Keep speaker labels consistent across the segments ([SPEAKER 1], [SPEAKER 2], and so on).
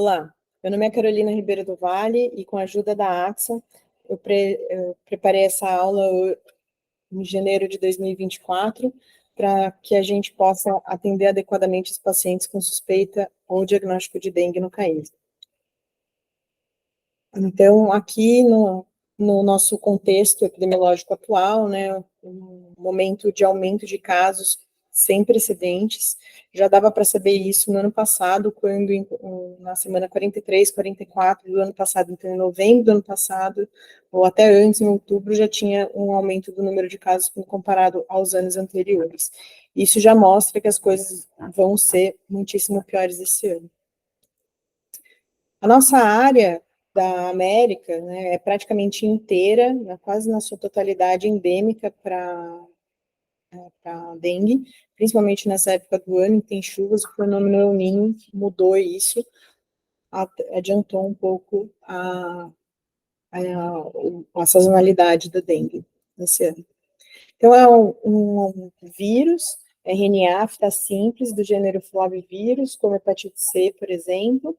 [SPEAKER 1] Olá, meu nome é Carolina Ribeiro do Vale e com a ajuda da AXA, eu preparei essa aula em janeiro de 2024 para que a gente possa atender adequadamente os pacientes com suspeita ou diagnóstico de dengue no CAIS. Então, aqui no nosso contexto epidemiológico atual, né, um momento de aumento de casos sem precedentes, já dava para saber isso no ano passado, quando na semana 43, 44 do ano passado, então em novembro do ano passado, ou até antes, em outubro, já tinha um aumento do número de casos comparado aos anos anteriores. Isso já mostra que as coisas vão ser muitíssimo piores esse ano. A nossa área da América, né, é praticamente inteira, quase na sua totalidade endêmica para dengue, principalmente nessa época do ano, que tem chuvas, o fenômeno El Niño mudou isso, adiantou um pouco a sazonalidade da dengue nesse ano. Então, é um vírus, RNA afta simples, do gênero flavivírus, como hepatite C, por exemplo,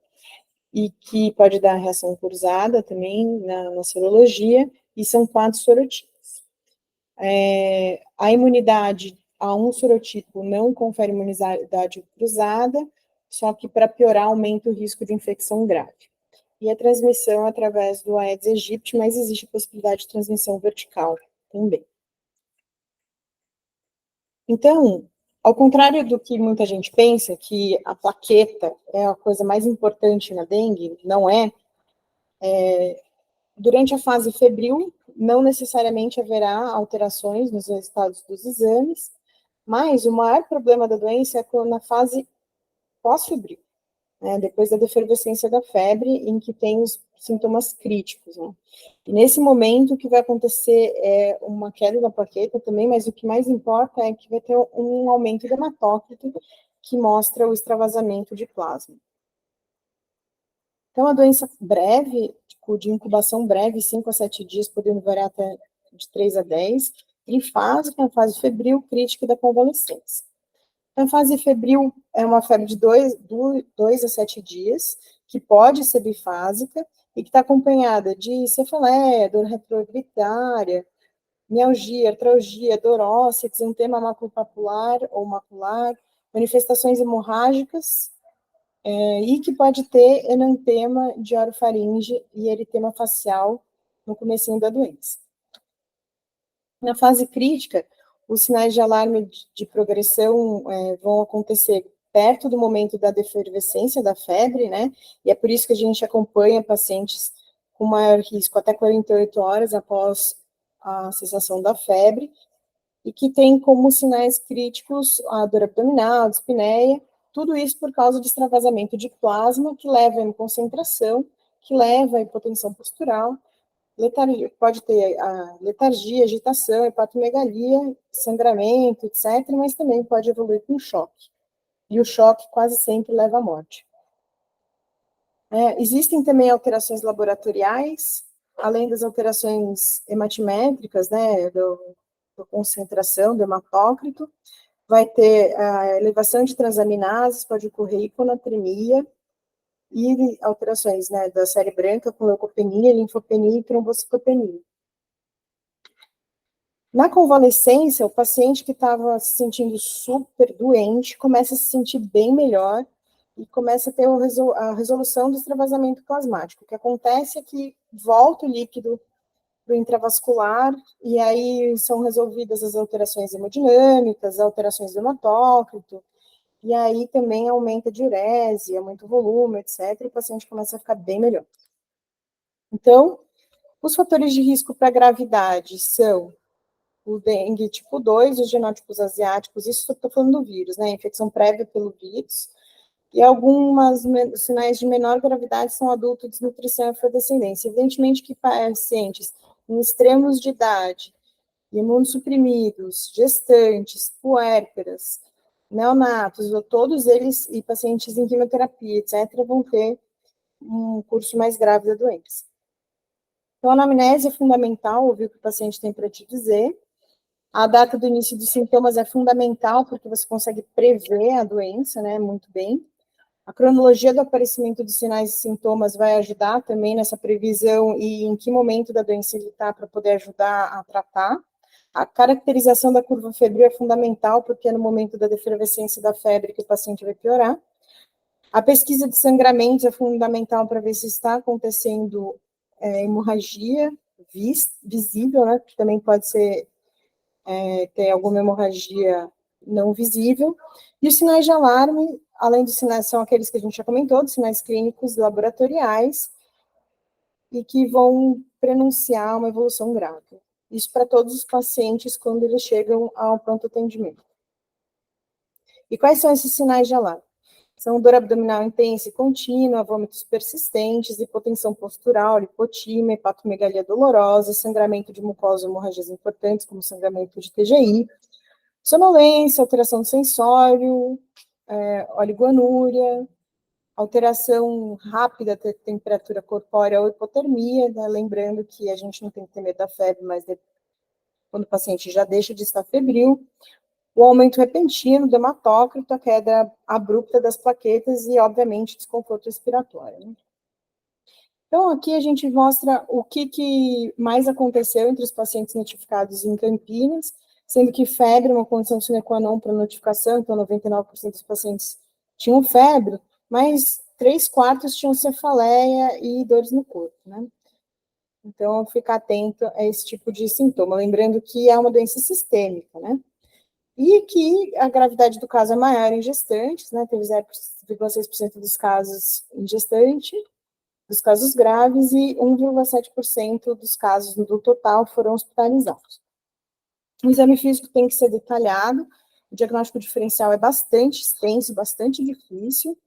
[SPEAKER 1] e que pode dar reação cruzada também na sorologia, e são 4 sorotipos. A imunidade a um sorotipo não confere imunidade cruzada, só que para piorar aumenta o risco de infecção grave. E a transmissão através do Aedes aegypti, mas existe a possibilidade de transmissão vertical também. Então, ao contrário do que muita gente pensa, que a plaqueta é a coisa mais importante na dengue, não é. Durante a fase febril, não necessariamente haverá alterações nos resultados dos exames, mas o maior problema da doença é na fase pós-febril, né, depois da defervescência da febre, em que tem os sintomas críticos, né. E nesse momento, o que vai acontecer é uma queda da plaqueta também, mas o que mais importa é que vai ter um aumento do hematócrito, que mostra o extravasamento de plasma. Então, a doença breve, de incubação breve, 5 a 7 dias, podendo variar até de 3 a 10, trifásica, a fase febril, crítica e da convalescência. Então, a fase febril é uma febre de 2 a 7 dias, que pode ser bifásica, e que está acompanhada de cefaleia, dor retroorbitária, mialgia, artralgia, dor óssea, exantema maculopapular ou macular, manifestações hemorrágicas, e que pode ter enantema de orofaringe e eritema facial no comecinho da doença. Na fase crítica, os sinais de alarme de progressão vão acontecer perto do momento da defervescência da febre, né? E é por isso que a gente acompanha pacientes com maior risco até 48 horas após a cessação da febre, e que tem como sinais críticos a dor abdominal, dispneia, tudo isso por causa de extravasamento de plasma, que leva a concentração, que leva a hipotensão postural, pode ter a letargia, agitação, hepatomegalia, sangramento, etc., mas também pode evoluir com choque. E o choque quase sempre leva à morte. Existem também alterações laboratoriais, além das alterações hematimétricas, né, da concentração do hematócrito, vai ter a elevação de transaminases, pode ocorrer hiponatremia, e alterações, né, da série branca com leucopenia, linfopenia e trombocitopenia. Na convalescência, o paciente que estava se sentindo super doente começa a se sentir bem melhor e começa a ter a resolução do extravasamento plasmático. O que acontece é que volta o líquido para o intravascular, e aí são resolvidas as alterações hemodinâmicas, alterações do hematócrito, e aí também aumenta a diurese, aumenta o volume, etc., e o paciente começa a ficar bem melhor. Então, os fatores de risco para gravidade são o dengue tipo 2, os genótipos asiáticos, isso eu estou falando do vírus, né, infecção prévia pelo vírus, e alguns sinais de menor gravidade são adulto, desnutrição e afrodescendência. Evidentemente que pacientes em extremos de idade, imunossuprimidos, gestantes, puérperas, neonatos, todos eles, e pacientes em quimioterapia, etc., vão ter um curso mais grave da doença. Então, a anamnese é fundamental, ouvir o que o paciente tem para te dizer. A data do início dos sintomas é fundamental, porque você consegue prever a doença, né, muito bem. A cronologia do aparecimento dos sinais e sintomas vai ajudar também nessa previsão e em que momento da doença ele está para poder ajudar a tratar. A caracterização da curva febril é fundamental, porque é no momento da defervescência da febre que o paciente vai piorar. A pesquisa de sangramentos é fundamental para ver se está acontecendo hemorragia visível, né, que também pode ser ter alguma hemorragia não visível. E os sinais de alarme, além dos sinais, são aqueles que a gente já comentou, dos sinais clínicos laboratoriais, e que vão prenunciar uma evolução grave. Isso para todos os pacientes quando eles chegam ao pronto atendimento. E quais são esses sinais de alarme? São dor abdominal intensa e contínua, vômitos persistentes, hipotensão postural, lipotímia, hepatomegalia dolorosa, sangramento de mucosa, hemorragias importantes, como sangramento de TGI, sonolência, alteração do sensório, oligoanúria, alteração rápida da temperatura corpórea ou hipotermia, né? Lembrando que a gente não tem que ter medo da febre, mas quando o paciente já deixa de estar febril, o aumento repentino do hematócrito, a queda abrupta das plaquetas e, obviamente, desconforto respiratório. Né? Então, aqui a gente mostra o que mais aconteceu entre os pacientes notificados em Campinas, sendo que febre é uma condição sine qua non para notificação, então 99% dos pacientes tinham febre, mas 3/4 tinham cefaleia e dores no corpo, né? Então, ficar atento a esse tipo de sintoma, lembrando que é uma doença sistêmica, né? E que a gravidade do caso é maior em gestantes, né? Teve 0,6% dos casos em gestante, dos casos graves, e 1,7% dos casos do total foram hospitalizados. O exame físico tem que ser detalhado, o diagnóstico diferencial é bastante extenso, bastante difícil,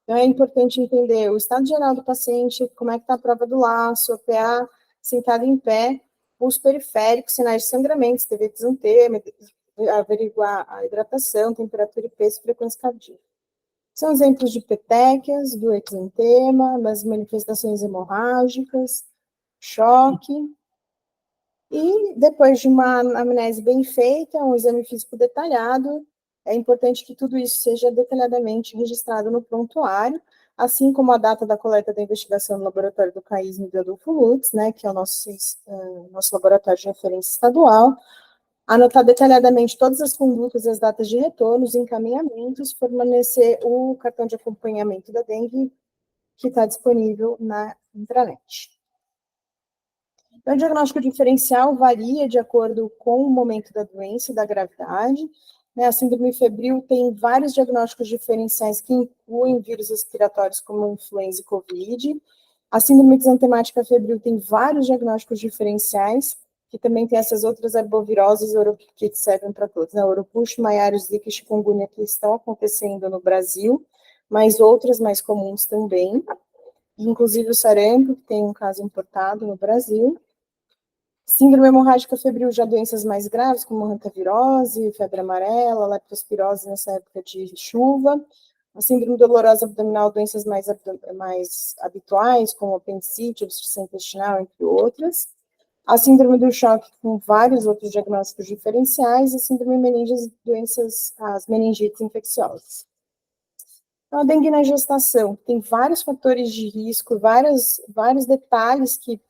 [SPEAKER 1] então é importante entender o estado geral do paciente, como é que está a prova do laço, a PA sentado em pé, pulso periférico, sinais de sangramento, se teve exantema, averiguar a hidratação, temperatura e peso, frequência cardíaca. São exemplos de petequias, do exantema, das manifestações hemorrágicas, choque. E depois de uma anamnese bem feita, um exame físico detalhado, é importante que tudo isso seja detalhadamente registrado no prontuário, assim como a data da coleta da investigação no laboratório do CAISM e do Adolfo Lutz, né, que é o nosso laboratório de referência estadual, anotar detalhadamente todas as condutas e as datas de retorno, os encaminhamentos, fornecer o cartão de acompanhamento da dengue que está disponível na intranet. Então, o diagnóstico diferencial varia de acordo com o momento da doença e da gravidade. Né? A síndrome febril tem vários diagnósticos diferenciais que incluem vírus respiratórios como influenza e Covid. A síndrome exantemática febril tem vários diagnósticos diferenciais, que também tem essas outras arboviroses que servem para todos, né? Oropuxo, Maiara, Zika e chikungunya que estão acontecendo no Brasil, mas outras mais comuns também, inclusive o sarampo, que tem um caso importado no Brasil. Síndrome hemorrágica febril, já doenças mais graves, como hantavirose, febre amarela, leptospirose nessa época de chuva. A síndrome dolorosa abdominal, doenças mais habituais, como apendicite, obstrução intestinal, entre outras. A síndrome do choque, com vários outros diagnósticos diferenciais. A síndrome meningite, as meningites infecciosas. Então, a dengue na gestação tem vários fatores de risco, vários detalhes que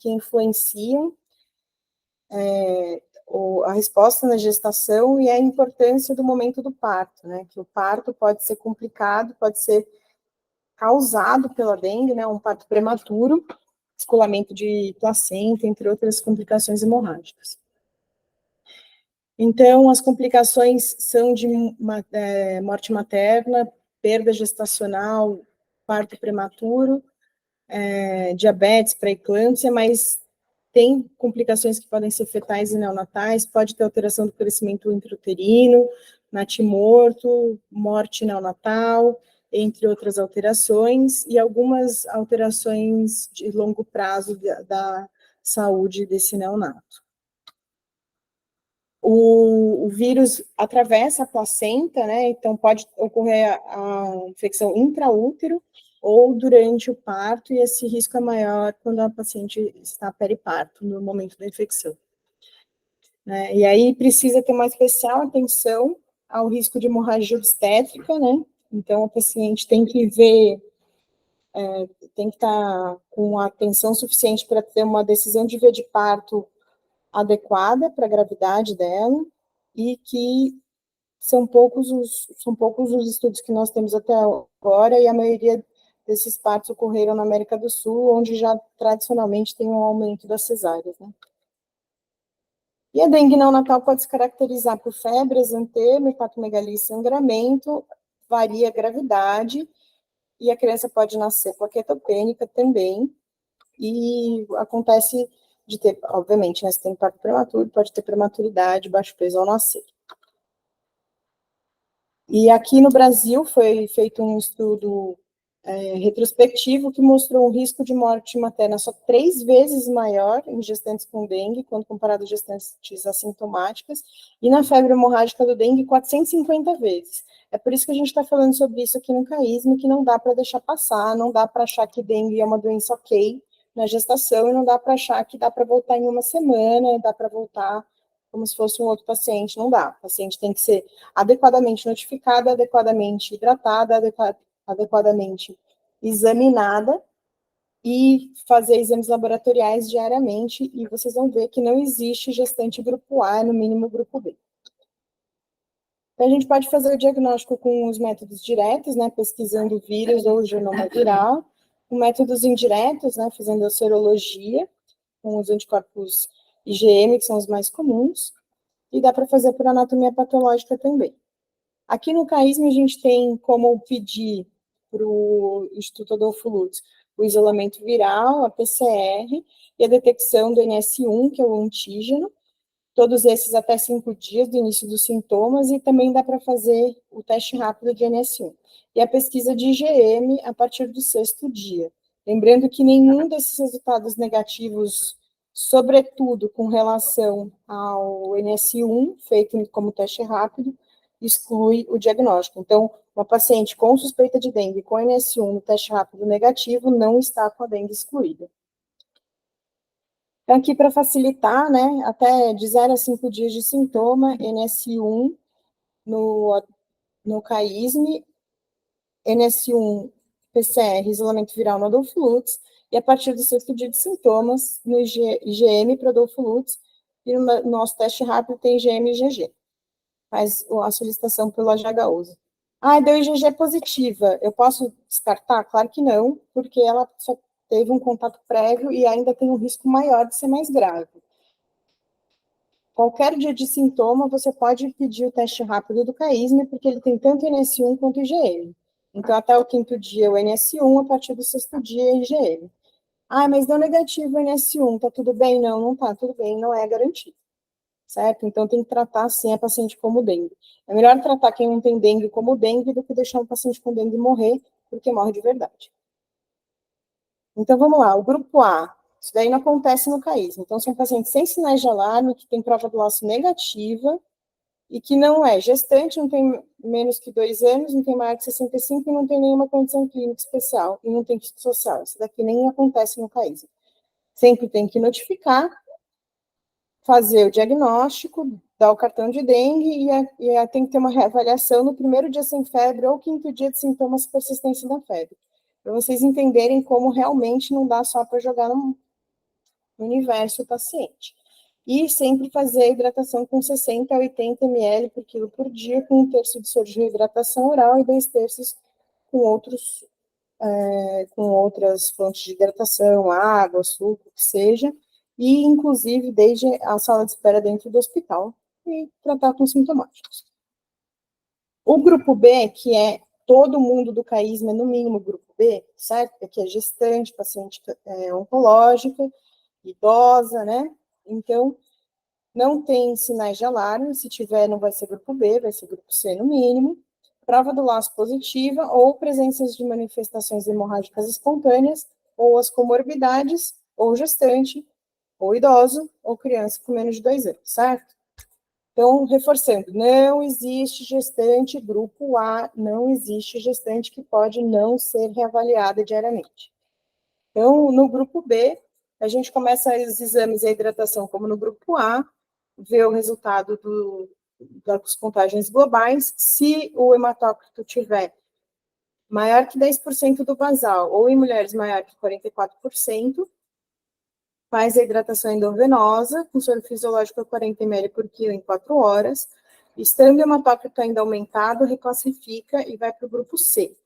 [SPEAKER 1] influenciam a resposta na gestação e a importância do momento do parto, né? Que o parto pode ser complicado, pode ser causado pela dengue, né? Um parto prematuro, descolamento de placenta, entre outras complicações hemorrágicas. Então, as complicações são de morte materna, perda gestacional, parto prematuro, diabetes, pré-eclâmpsia, mas tem complicações que podem ser fetais e neonatais, pode ter alteração do crescimento intrauterino, natimorto, morte neonatal, entre outras alterações, e algumas alterações de longo prazo da saúde desse neonato. O vírus atravessa a placenta, né? Então pode ocorrer a infecção intraútero ou durante o parto, e esse risco é maior quando a paciente está periparto, no momento da infecção. Né? E aí precisa ter uma especial atenção ao risco de hemorragia obstétrica, né? Então, a paciente tem que ver, tem que estar com atenção suficiente para ter uma decisão de via de parto adequada para a gravidade dela, e que são poucos os estudos que nós temos até agora, e a maioria desses partos ocorreram na América do Sul, onde já tradicionalmente tem um aumento das cesáreas, né? E a dengue neonatal pode se caracterizar por febre, exantema, hepatomegalia e sangramento, varia a gravidade, e a criança pode nascer plaquetopênica também, e acontece de ter, obviamente, né, se tem parto prematuro, pode ter prematuridade, baixo peso ao nascer. E aqui no Brasil foi feito um estudo retrospectivo que mostrou um risco de morte materna só 3 vezes maior em gestantes com dengue, quando comparado a gestantes assintomáticas, e na febre hemorrágica do dengue, 450 vezes. É por isso que a gente está falando sobre isso aqui no CAISM, que não dá para deixar passar, não dá para achar que dengue é uma doença ok na gestação, e não dá para achar que dá para voltar em uma semana, dá para voltar como se fosse um outro paciente, não dá. O paciente tem que ser adequadamente notificada, adequadamente hidratada, adequadamente examinada e fazer exames laboratoriais diariamente, e vocês vão ver que não existe gestante grupo A, no mínimo grupo B. Então, a gente pode fazer o diagnóstico com os métodos diretos, né, pesquisando vírus ou genoma viral, com métodos indiretos, né, fazendo a serologia, com os anticorpos IgM, que são os mais comuns, e dá para fazer por anatomia patológica também. Aqui no CAISM a gente tem como pedir para o Instituto Adolfo Lutz o isolamento viral, a PCR e a detecção do NS1, que é o antígeno, todos esses até 5 dias do início dos sintomas, e também dá para fazer o teste rápido de NS1. E a pesquisa de IgM a partir do 6º dia. Lembrando que nenhum desses resultados negativos, sobretudo com relação ao NS1, feito como teste rápido, exclui o diagnóstico. Então, uma paciente com suspeita de dengue com NS1 no teste rápido negativo não está com a dengue excluída. Então, aqui para facilitar, né, até de 0 a 5 dias de sintoma, NS1 no CAISM, NS1 PCR, isolamento viral no Adolfo Lutz, e a partir do 6º dia de sintomas, no IgM para Adolfo Lutz, e no nosso teste rápido tem IgM e IgG. Faz a solicitação pelo HHUSE. Ah, deu IgG positiva, eu posso descartar? Claro que não, porque ela só teve um contato prévio e ainda tem um risco maior de ser mais grave. Qualquer dia de sintoma, você pode pedir o teste rápido do CAISM, porque ele tem tanto NS1 quanto IgM. Então, até o 5º dia, o NS1, a partir do 6º dia, IgM. Ah, mas deu negativo o NS1, tá tudo bem? Não, não tá tudo bem, não é garantido. Certo? Então, tem que tratar, sim, a paciente como dengue. É melhor tratar quem não tem dengue como dengue do que deixar um paciente com dengue morrer, porque morre de verdade. Então, vamos lá, o grupo A, isso daí não acontece no CAISM. Então, são pacientes sem sinais de alarme, que têm prova do laço negativa, e que não é gestante, não tem menos que 2 anos, não tem maior que 65 e não tem nenhuma condição clínica especial, e não tem risco social. Isso daqui nem acontece no CAISM. Sempre tem que notificar, fazer o diagnóstico, dar o cartão de dengue, e tem que ter uma reavaliação no 1º dia sem febre ou 5º dia de sintomas persistência da febre, para vocês entenderem como realmente não dá só para jogar no universo o paciente. E sempre fazer a hidratação com 60 a 80 ml por quilo por dia, com 1/3 de soro de reidratação oral e 2/3 com outras fontes de hidratação, água, suco, que seja, e inclusive desde a sala de espera dentro do hospital, e tratar com sintomáticos. O grupo B, que é todo mundo do CAISM, é no mínimo grupo B, certo? Porque é gestante, paciente oncológica, idosa, né? Então, não tem sinais de alarme, se tiver não vai ser grupo B, vai ser grupo C no mínimo, prova do laço positiva ou presenças de manifestações hemorrágicas espontâneas, ou as comorbidades, ou gestante, ou idoso, ou criança com menos de 2 anos, certo? Então, reforçando, não existe gestante grupo A, não existe gestante que pode não ser reavaliada diariamente. Então, no grupo B, a gente começa os exames e a hidratação como no grupo A, vê o resultado das contagens globais. Se o hematócrito tiver maior que 10% do basal, ou em mulheres maior que 44%, faz a hidratação endovenosa, com soro fisiológico a 40 ml por quilo em 4 horas. Estando o hematócrito ainda aumentado, reclassifica e vai para o grupo C.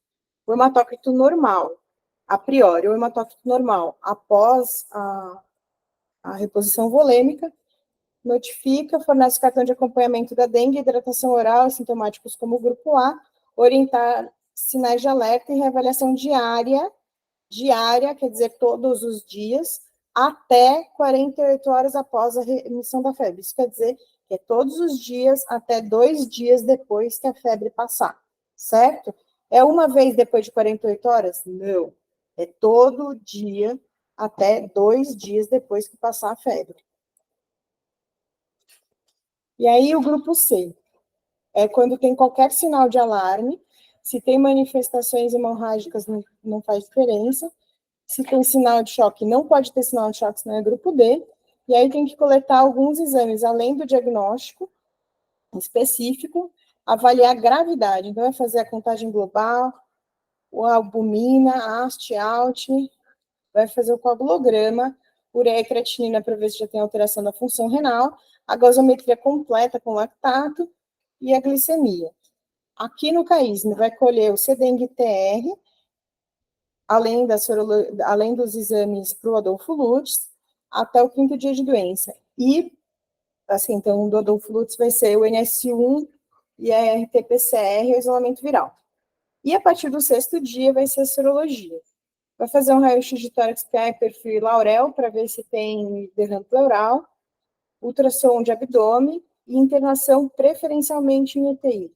[SPEAKER 1] O hematócrito normal, a priori, o hematócrito normal, após a reposição volêmica, notifica, fornece cartão de acompanhamento da dengue, hidratação oral, sintomáticos como o grupo A, orientar sinais de alerta e reavaliação diária, quer dizer, todos os dias, até 48 horas após a remissão da febre. Isso quer dizer que é todos os dias, até 2 dias depois que a febre passar, certo? É uma vez depois de 48 horas? Não. É todo dia, até 2 dias depois que passar a febre. E aí, o grupo C é quando tem qualquer sinal de alarme, se tem manifestações hemorrágicas, não faz diferença. Se tem sinal de choque, não pode ter sinal de choque, senão é grupo D. E aí tem que coletar alguns exames, além do diagnóstico específico, avaliar a gravidade. Então, vai fazer a contagem global, a albumina, a ast-alt, vai fazer o coagulograma, ureia e creatinina para ver se já tem alteração da função renal, a gasometria completa com lactato e a glicemia. Aqui no CAISM vai colher o C-dengue-TR, além dos exames para o Adolfo Lutz, até o 5º dia de doença. E, assim, então, do Adolfo Lutz vai ser o NS1 e a RT-PCR, o isolamento viral. E a partir do 6º dia vai ser a sorologia. Vai fazer um raio-x de tórax, perfil e laurel, para ver se tem derrame pleural, ultrassom de abdômen e internação preferencialmente em UTI.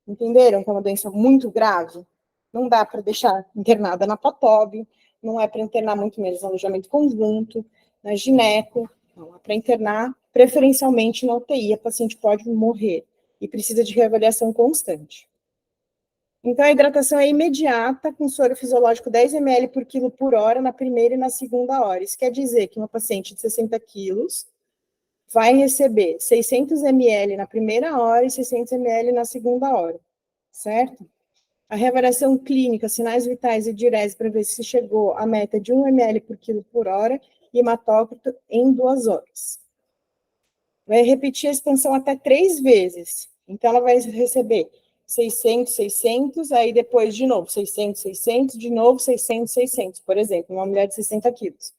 [SPEAKER 1] Entenderam que é uma doença muito grave? Não dá para deixar internada na PATOB, não é para internar muito menos no alojamento conjunto, na gineco, não é para internar preferencialmente na UTI, a paciente pode morrer e precisa de reavaliação constante. Então, a hidratação é imediata, com soro fisiológico 10 ml por quilo por hora na primeira e na segunda hora. Isso quer dizer que uma paciente de 60 quilos vai receber 600 ml na primeira hora e 600 ml na segunda hora, certo? A reavaliação clínica, sinais vitais e diurese para ver se chegou à meta de 1 ml por quilo por hora e hematócrito em 2 horas. Vai repetir a expansão até 3 vezes. Então, ela vai receber 600, 600, aí depois de novo 600, 600, de novo 600, 600, por exemplo, uma mulher de 60 quilos.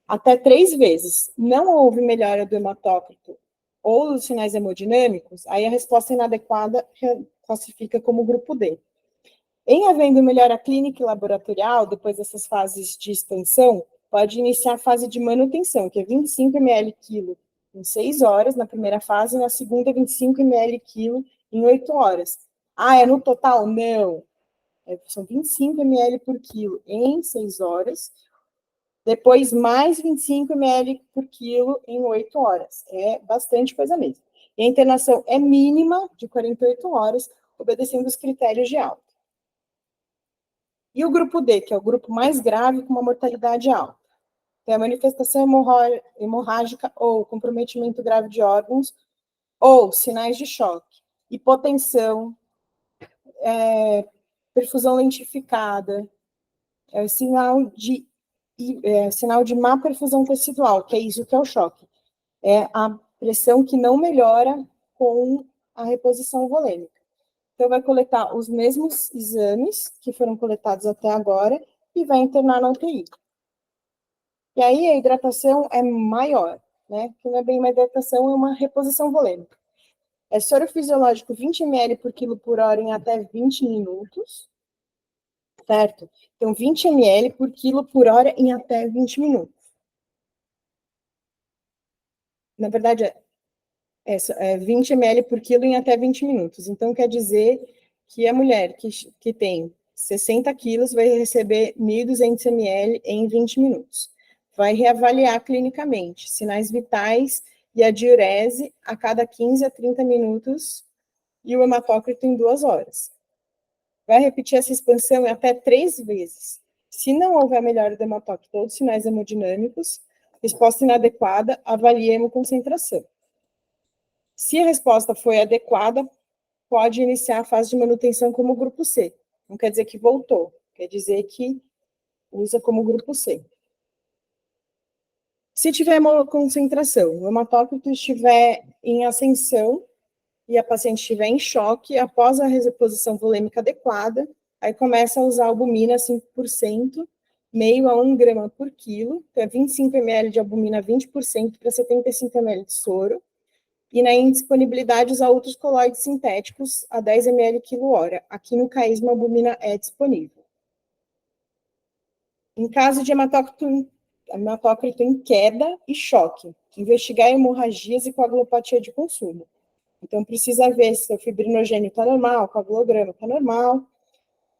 [SPEAKER 1] Até 3 vezes. Não houve melhora do hematócrito ou dos sinais hemodinâmicos, aí a resposta inadequada classifica como grupo D. Em havendo melhora clínica e laboratorial, depois dessas fases de expansão, pode iniciar a fase de manutenção, que é 25 ml quilo em 6 horas, na primeira fase, e na segunda, 25 ml quilo em 8 horas. Ah, é no total? Não. São 25 ml por quilo em 6 horas, depois mais 25 ml por quilo em 8 horas. É bastante coisa mesmo. E a internação é mínima, de 48 horas, obedecendo os critérios de alta. E o grupo D, que é o grupo mais grave, com uma mortalidade alta. Tem a manifestação hemorrágica ou comprometimento grave de órgãos, ou sinais de choque, hipotensão, perfusão lentificada, sinal de má perfusão tecidual, que é isso que é o choque. É a pressão que não melhora com a reposição volêmica. Então, vai coletar os mesmos exames que foram coletados até agora e vai internar na UTI. E aí, a hidratação é maior, né? Que não é bem uma hidratação, é uma reposição volêmica. É soro fisiológico 20 ml por quilo por hora em até 20 minutos, certo? Então, 20 ml por quilo por hora em até 20 minutos. Na verdade, é 20 ml por quilo em até 20 minutos. Então, quer dizer que a mulher que tem 60 quilos vai receber 1.200 ml em 20 minutos. Vai reavaliar clinicamente sinais vitais e a diurese a cada 15 a 30 minutos e o hematócrito em 2 horas. Vai repetir essa expansão até 3 vezes. Se não houver melhora do hematócrito ou dos sinais hemodinâmicos, resposta inadequada, avalie a hemoconcentração. Se a resposta foi adequada, pode iniciar a fase de manutenção como grupo C. Não quer dizer que voltou, quer dizer que usa como grupo C. Se tiver uma concentração, o hematócrito estiver em ascensão e a paciente estiver em choque, após a reposição volêmica adequada, aí começa a usar albumina 5%, meio a 1 grama por quilo, então é 25 ml de albumina 20% para 75 ml de soro, e na indisponibilidade usar outros colóides sintéticos a 10 ml quilo-hora. Aqui no CAISM a albumina é disponível. Em caso de hematócrito em queda e choque, investigar hemorragias e coagulopatia de consumo. Então, precisa ver se o fibrinogênio está normal, o coagulograma está normal.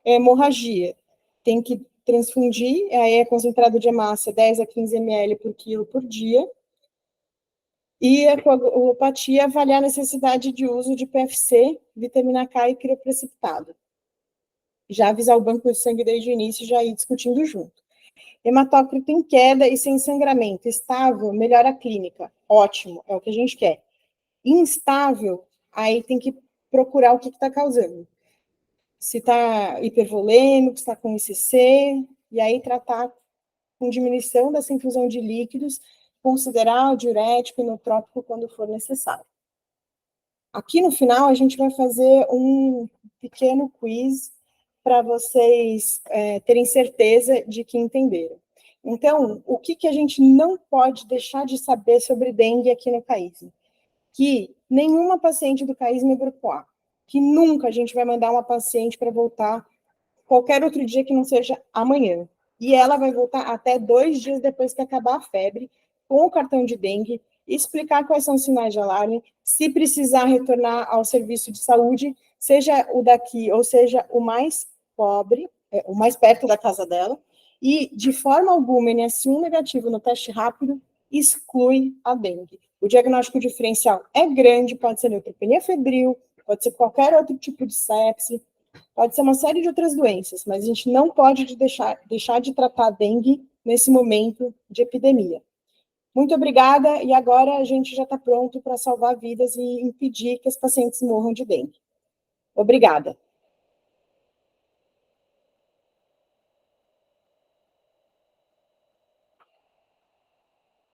[SPEAKER 1] Hemorragia, tem que transfundir, aí é concentrado de hemácia 10 a 15 ml por quilo por dia. E a coagulopatia, avaliar a necessidade de uso de PFC, vitamina K e crioprecipitado. Já avisar o banco de sangue desde o início e já ir discutindo junto. Hematócrito em queda e sem sangramento, estável, melhora a clínica. Ótimo, é o que a gente quer. Instável, aí tem que procurar o que está causando. Se está hipervolêmico, se está com ICC, e aí tratar com diminuição dessa infusão de líquidos, considerar o diurético e inotrópico quando for necessário. Aqui no final, a gente vai fazer um pequeno quiz para vocês terem certeza de que entenderam. Então, o que a gente não pode deixar de saber sobre dengue aqui no CAISM? Que nenhuma paciente do CAISM é grupo A, que nunca a gente vai mandar uma paciente para voltar qualquer outro dia que não seja amanhã. E ela vai voltar até 2 dias depois que acabar a febre, com o cartão de dengue, explicar quais são os sinais de alarme, se precisar retornar ao serviço de saúde, seja o daqui ou seja o mais pobre, o mais perto da casa dela, e de forma alguma, NS1 negativo no teste rápido, exclui a dengue. O diagnóstico diferencial é grande, pode ser neutropenia febril, pode ser qualquer outro tipo de sepse, pode ser uma série de outras doenças, mas a gente não pode deixar de tratar a dengue nesse momento de epidemia. Muito obrigada, e agora a gente já está pronto para salvar vidas e impedir que os pacientes morram de dengue. Obrigada.